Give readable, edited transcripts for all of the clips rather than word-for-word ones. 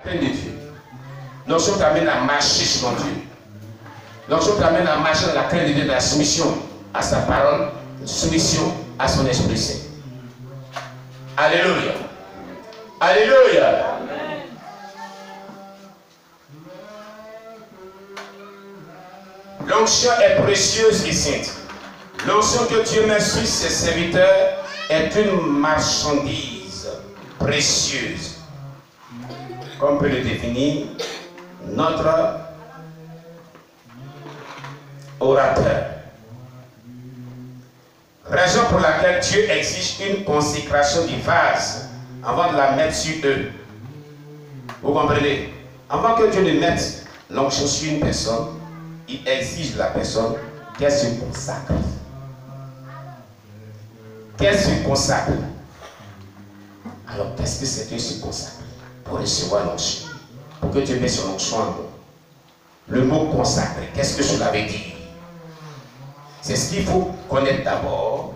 de Dieu. L'onction t'amène à marcher selon Dieu. L'onction t'amène à marcher dans la crainte de Dieu, de la soumission à sa parole, soumission à son Esprit Saint. Alléluia. Alléluia. L'onction est précieuse et sainte. L'onction que Dieu met sur ses serviteurs est une marchandise précieuse. Comme peut le définir notre orateur. Raison pour laquelle Dieu exige une consécration du vase avant de la mettre sur eux. Vous comprenez? Avant que Dieu ne mette l'onction sur une personne, il exige de la personne qu'elle se consacre. Qu'elle se consacre. Alors, qu'est-ce que c'est que se consacrer? Pour recevoir l'onction. Pour que Dieu mette son onction en nous. Le mot consacrer, qu'est-ce que cela veut dire? C'est ce qu'il faut connaître d'abord.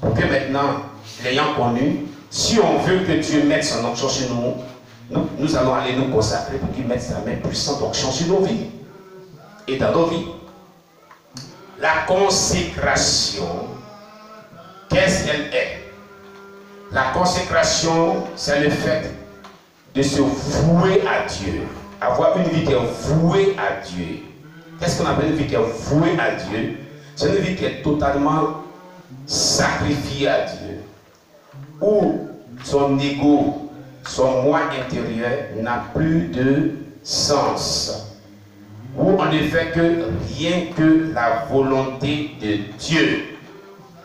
Pour que maintenant, l'ayant connu, si on veut que Dieu mette son onction sur nous, nous allons aller nous consacrer pour qu'il mette sa main puissante onction sur nos vies. Et dans nos vies. La consécration, qu'est-ce qu'elle est? La consécration, c'est le fait de se vouer à Dieu. Avoir une vie qui est vouée à Dieu. Qu'est-ce qu'on appelle une vie qui est vouée à Dieu? C'est une vie qui est totalement sacrifiée à Dieu. Où son ego, son moi intérieur n'a plus de sens. Où on ne fait que rien que la volonté de Dieu.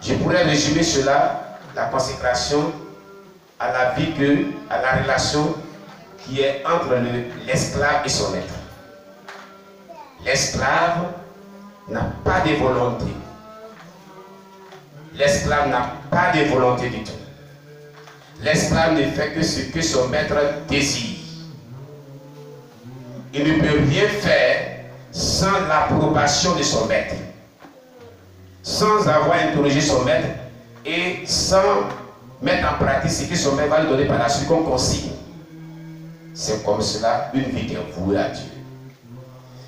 Je pourrais résumer cela, la consécration, à la vie à la relation qui est entre l'esclave et son maître. L'esclave n'a pas de volonté. L'esclave n'a pas de volonté du tout. L'esclave ne fait que ce que son maître désire. Il ne peut rien faire sans l'approbation de son maître. Sans avoir interrogé son maître et sans mettre en pratique ce que son maître va lui donner par la suite comme consigne. C'est comme cela une vie qui est vouée à Dieu.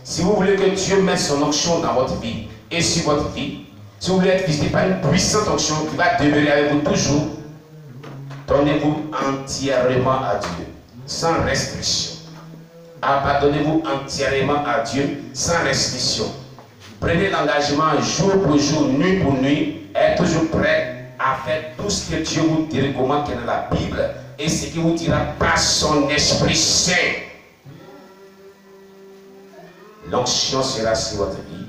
Si vous voulez que Dieu mette son onction dans votre vie et sur votre vie, si vous voulez être visité par une puissante onction qui va demeurer avec vous toujours, donnez-vous entièrement à Dieu, sans restriction. Abandonnez-vous entièrement à Dieu, sans restriction. Prenez l'engagement jour pour jour, nuit pour nuit, être toujours prêt à faire tout ce que Dieu vous recommande qui est dans la Bible et ce qu'il vous dira par son Esprit Saint. L'onction sera sur votre vie.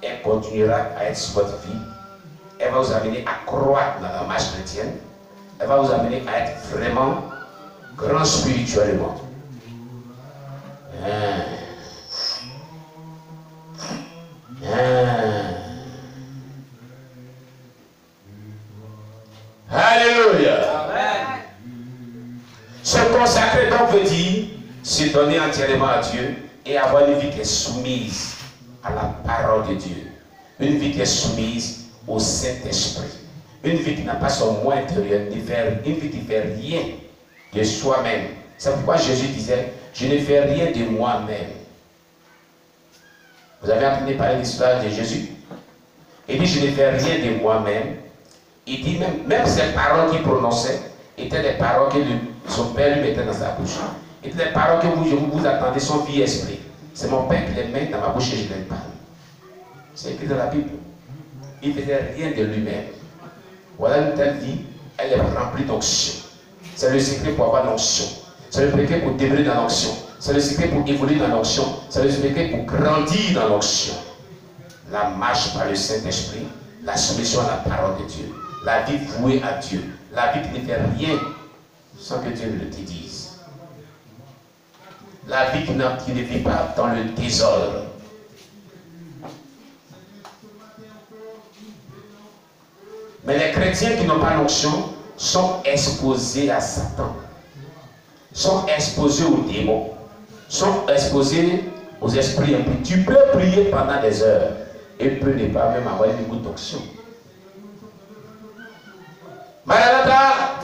Elle continuera à être sur votre vie. Elle va vous amener à croître dans la marche chrétienne. Elle va vous amener à être vraiment grand spirituellement. Alléluia. Se consacrer donc veut dire se donner entièrement à Dieu et avoir une vie qui est soumise à la parole de Dieu. Une vie qui est soumise au Saint-Esprit. Une vie qui n'a pas son moi intérieur, une vie qui ne fait rien de soi-même. C'est pourquoi Jésus disait, je ne fais rien de moi-même. Vous avez entendu parler de l'histoire de Jésus? Il dit, je ne fais rien de moi-même. Il dit, même ces paroles qu'il prononçait étaient des paroles que son Père lui mettait dans sa bouche. Et les paroles que vous attendez sont vie et esprit. C'est mon Père qui les met dans ma bouche et je les parle. C'est écrit dans la Bible. Il ne faisait rien de lui-même. Voilà une telle vie, elle est remplie d'onction. C'est le secret pour avoir l'onction. C'est le secret pour demeurer dans l'onction. C'est le secret pour évoluer dans l'onction. C'est le secret pour grandir dans l'onction. La marche par le Saint-Esprit, la soumission à la parole de Dieu, la vie vouée à Dieu, la vie qui ne fait rien sans que Dieu ne le te dise. La vie qui ne vit pas dans le désordre. Mais les chrétiens qui n'ont pas l'onction sont exposés à Satan, sont exposés aux démons, sont exposés aux esprits impuits. Tu peux prier pendant des heures et peut ne pas même avoir une goutte d'onction. Maranatha!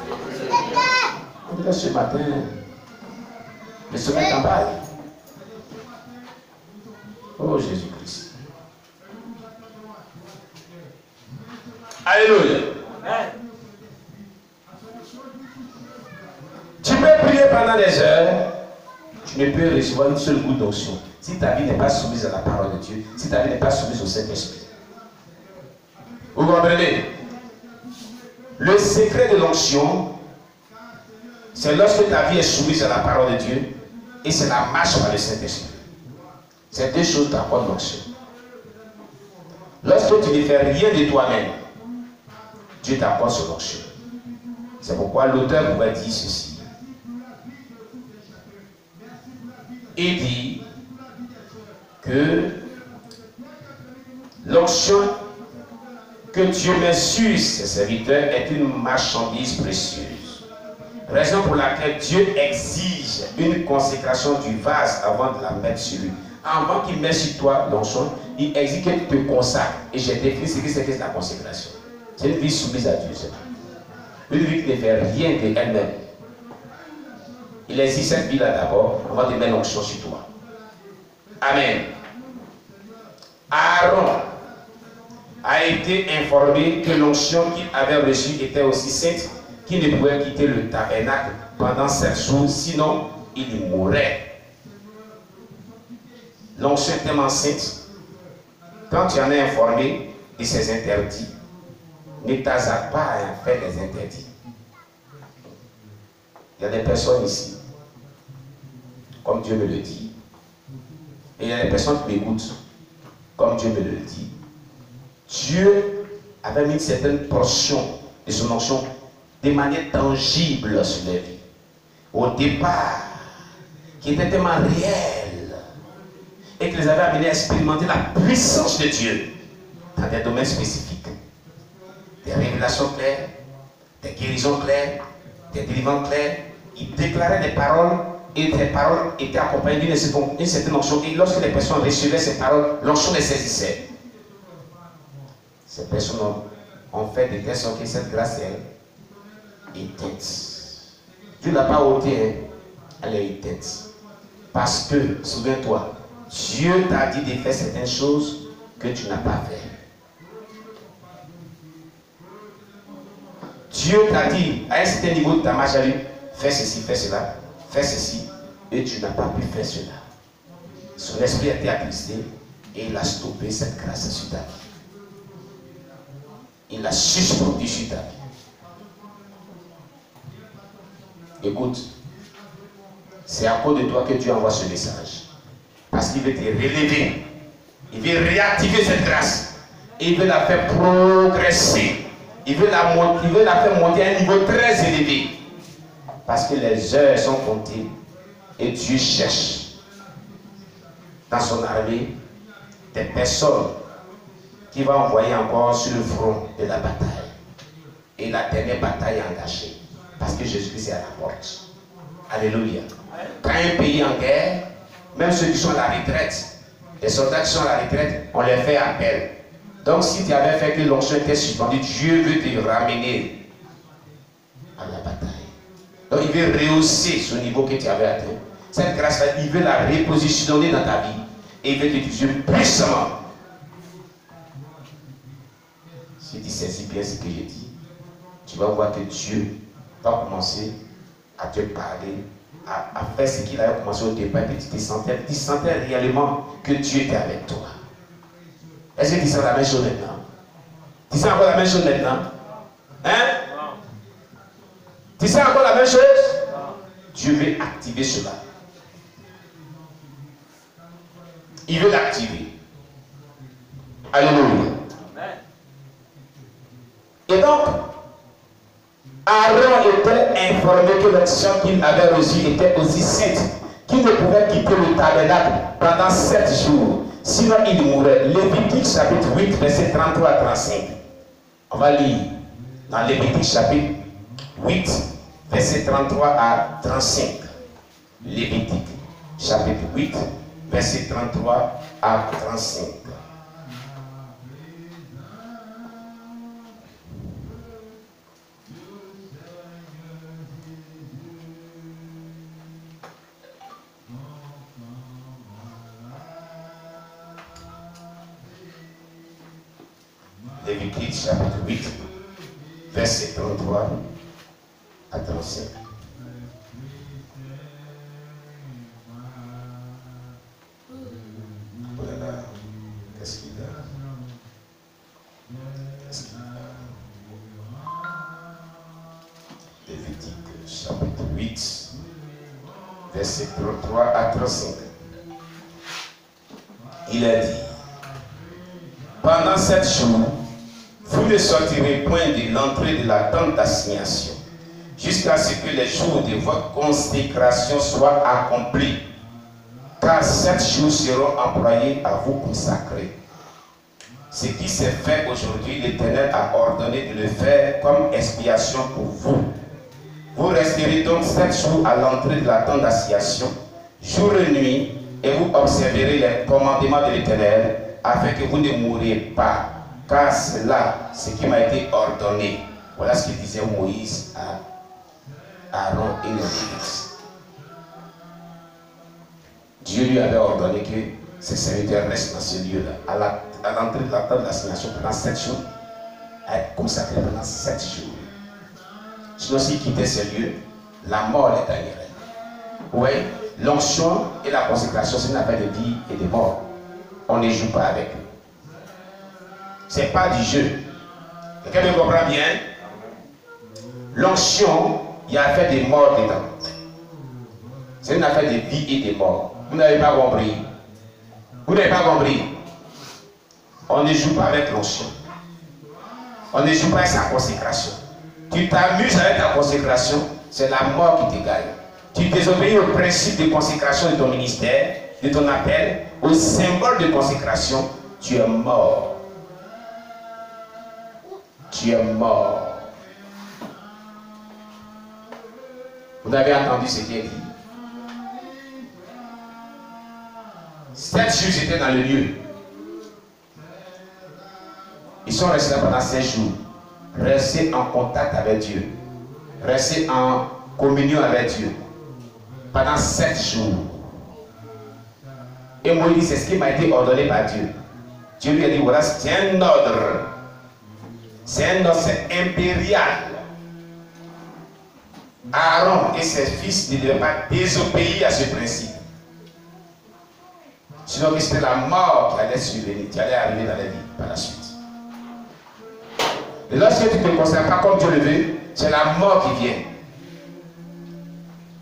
Ce matin, de se mettre en bas. Oh Jésus-Christ. Alléluia. Tu peux prier pendant des heures, tu ne peux recevoir une seule goutte d'onction. Si ta vie n'est pas soumise à la parole de Dieu, si ta vie n'est pas soumise au Saint-Esprit. Vous comprenez? Le secret de l'onction, c'est lorsque ta vie est soumise à la parole de Dieu et c'est la marche par le Saint-Esprit. C'est deux choses t'apportent l'onction. Lorsque tu ne fais rien de toi-même, Dieu t'apporte son onction. C'est pourquoi l'auteur pourrait dire ceci. Il dit que l'onction que Dieu met sur ses serviteurs est une marchandise précieuse. Raison pour laquelle Dieu exige une consécration du vase avant de la mettre sur lui. Avant qu'il mette sur toi l'onction, il exige que tu te consacres. Et j'ai défini ce que c'est que la consécration. C'est une vie soumise à Dieu. Une vie qui ne fait rien de elle-même. Il exige cette vie-là d'abord avant de mettre l'onction sur toi. Amen. Aaron a été informé que l'onction qu'il avait reçue était aussi sainte qu'il ne pouvait quitter le tabernacle pendant 7 jours, sinon il mourrait. L'onction est tellement sainte. Quand tu en es informé de ces interdits, ne t'hasarde pas à faire des interdits. Il y a des personnes ici, comme Dieu me le dit, et il y a des personnes qui m'écoutent, comme Dieu me le dit. Dieu avait mis une certaine portion de son onction de manière tangible sur les vies. Au départ, qui était tellement réel et qui les avait amenés à expérimenter la puissance de Dieu dans des domaines spécifiques. Des révélations claires, des guérisons claires, des délivrances claires. Il déclarait des paroles et ces paroles étaient accompagnées d'une certaine onction. Et lorsque les personnes recevaient ces paroles, l'onction les saisissait. Ces personnes ont fait de telle sorte que cette grâce est éteinte. Dieu ne l'a pas ôtée, hein? Elle est éteinte. Parce que, souviens-toi, Dieu t'a dit de faire certaines choses que tu n'as pas fait. Dieu t'a dit, à un certain niveau de ta marche à lui, fais ceci, fais cela, fais ceci, et tu n'as pas pu faire cela. Son esprit a été attristé et il a stoppé cette grâce sur ta vie. Il l'a suspendu sur ta vie. Écoute, c'est à cause de toi que Dieu envoie ce message. Parce qu'il veut te relever. Il veut réactiver cette grâce. Et il veut la faire progresser. Il veut la faire monter à un niveau très élevé. Parce que les heures sont comptées. Et Dieu cherche dans son armée des personnes qui va envoyer encore sur le front de la bataille. Et la dernière bataille est engagée. Parce que Jésus-Christ est à la porte. Alléluia. Quand un pays est en guerre, même ceux qui sont à la retraite, les soldats qui sont à la retraite, on les fait appel. Donc si tu avais fait que l'onction était suspendue, Dieu veut te ramener à la bataille. Donc il veut rehausser ce niveau que tu avais atteint. Cette grâce-là, il veut la repositionner dans ta vie. Et il veut te utiliser puissamment. Si tu saisis bien ce que j'ai dit, tu vas voir que Dieu va commencer à te parler, à faire ce qu'il avait commencé au départ, et tu sentais réellement que Dieu était avec toi. Est-ce que tu sens la même chose maintenant? Tu sens encore la même chose maintenant? Hein? Tu sens encore la même chose? Dieu veut activer cela. Il veut l'activer. Alléluia. Et donc, Aaron était informé que l'onction qu'il avait reçue était aussi sainte qu'il ne pouvait quitter le tabernacle pendant 7 jours. Sinon, il mourrait. Lévitique chapitre 8, verset 33 à 35. On va lire dans Lévitique chapitre 8, verset 33 à 35. Lévitique chapitre 8, verset 33 à 35. Lévitique chapitre 8, verset 33 à 35. Voilà. Qu'est-ce qu'il a? Qu'est-ce qu'il a? Lévitique chapitre 8, verset 33 à 35. Il a dit: pendant 7 jours, vous ne sortirez point de l'entrée de la tente d'assignation, jusqu'à ce que les jours de votre consécration soient accomplis. Car 7 jours seront employés à vous consacrer. Ce qui s'est fait aujourd'hui, l'Éternel a ordonné de le faire comme expiation pour vous. Vous resterez donc 7 jours à l'entrée de la tente d'assignation, jour et nuit, et vous observerez les commandements de l'Éternel, afin que vous ne mouriez pas, car c'est là ce qui m'a été ordonné. Voilà ce que disait Moïse à Aaron et les Lévites. Dieu lui avait ordonné que ses serviteurs restent dans ce lieu-là, à l'entrée de la tente d'assignation pendant 7 jours, à être consacrés pendant 7 jours. Sinon, s'il quittait ce lieu, la mort les gagnerait. Oui, l'onction et la consécration, c'est une affaire de vie et de mort. On ne joue pas avec eux. Ce n'est pas du jeu. Quelqu'un me comprend bien? L'onction, il y a affaire de mort dedans. C'est une affaire de vie et de mort. Vous n'avez pas compris. Vous n'avez pas compris. On ne joue pas avec l'onction. On ne joue pas avec sa consécration. Tu t'amuses avec ta consécration, c'est la mort qui te gagne. Tu désobéis au principe de consécration de ton ministère, de ton appel, au symbole de consécration, tu es mort. Tu es mort. Vous avez entendu ce qui est dit? 7 jours étaient dans le lieu. Ils sont restés là pendant 7 jours. Rester en contact avec Dieu. Rester en communion avec Dieu. Pendant 7 jours. Et Moïse dit, c'est ce qui m'a été ordonné par Dieu. Dieu lui a dit, voilà, c'est un ordre. C'est un ordre, c'est impérial. Aaron et ses fils ne devaient pas désobéir à ce principe. Sinon, c'était la mort qui allait survenir, qui allait arriver dans la vie par la suite. Et lorsque tu ne te consacres pas comme Dieu le veut, c'est la mort qui vient.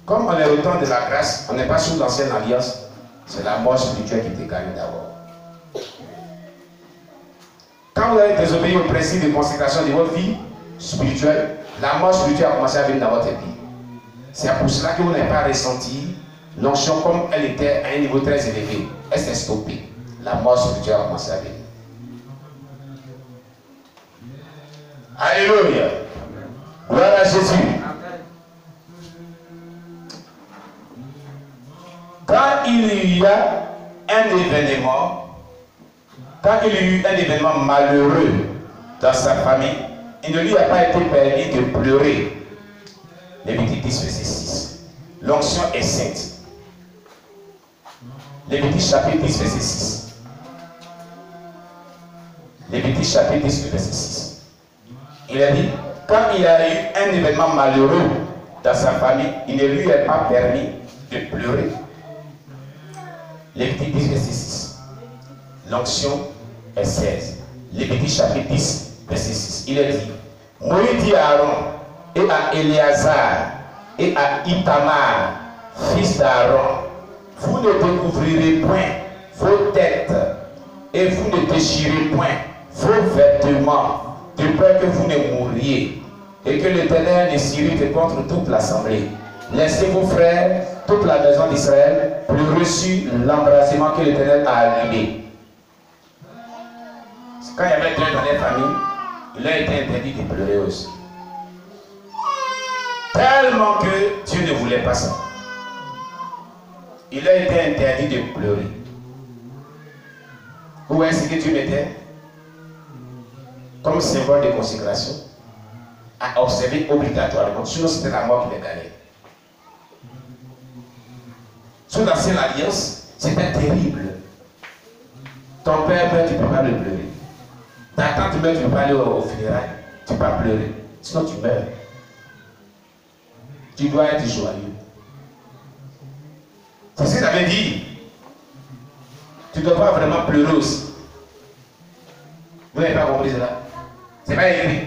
Comme on est au temps de la grâce, on n'est pas sous l'ancienne alliance, c'est la mort spirituelle qui te gagne d'abord. Quand vous avez désobéi au principe de consécration de votre vie spirituelle, la mort spirituelle a commencé à venir dans votre vie. C'est pour cela que vous n'avez pas ressenti l'onction comme elle était à un niveau très élevé. Elle s'est stoppée. La mort spirituelle a commencé à venir. Alléluia. Gloire à Jésus. Quand il y a un événement, quand il y a eu un événement malheureux dans sa famille, il ne lui a pas été permis de pleurer. Lévitique 10, verset 6. L'onction est sainte. Lévitique chapitre 10, verset 6. Lévitique chapitre 10, verset 6. Il a dit, quand il y a eu un événement malheureux dans sa famille, il ne lui est pas permis de pleurer. Lévitique 10, verset 6. L'onction est 16. Lévitique chapitre 10, verset 6. Il a dit, Moïse dit à Aaron et à Éléazar et à Itamar, fils d'Aaron, vous ne découvrirez point vos têtes et vous ne déchirez point vos vêtements, de peur que vous ne mouriez et que l'Éternel ne s'irrite contre toute l'assemblée. Laissez vos frères, toute la maison d'Israël, pleurer sur l'embrasement que l'Éternel a allumé. Quand il y avait 2 dans les familles, il a été interdit de pleurer aussi. Tellement que Dieu ne voulait pas ça. Il a été interdit de pleurer. Où est-ce que Dieu mettait comme symbole de consécration à observer obligatoirement? Sinon, c'était la mort qui les gagnait. Sous l'ancienne alliance, c'était terrible. Ton père, tu ne peux pas le pleurer. Ta tante meurt, tu ne peux pas aller au funérailles. Tu ne peux pas pleurer. Sinon tu meurs. Tu dois être joyeux. C'est ce que ça veut dire. Tu ne dois pas vraiment pleurer aussi. Vous n'avez pas compris cela? C'est pas écrit.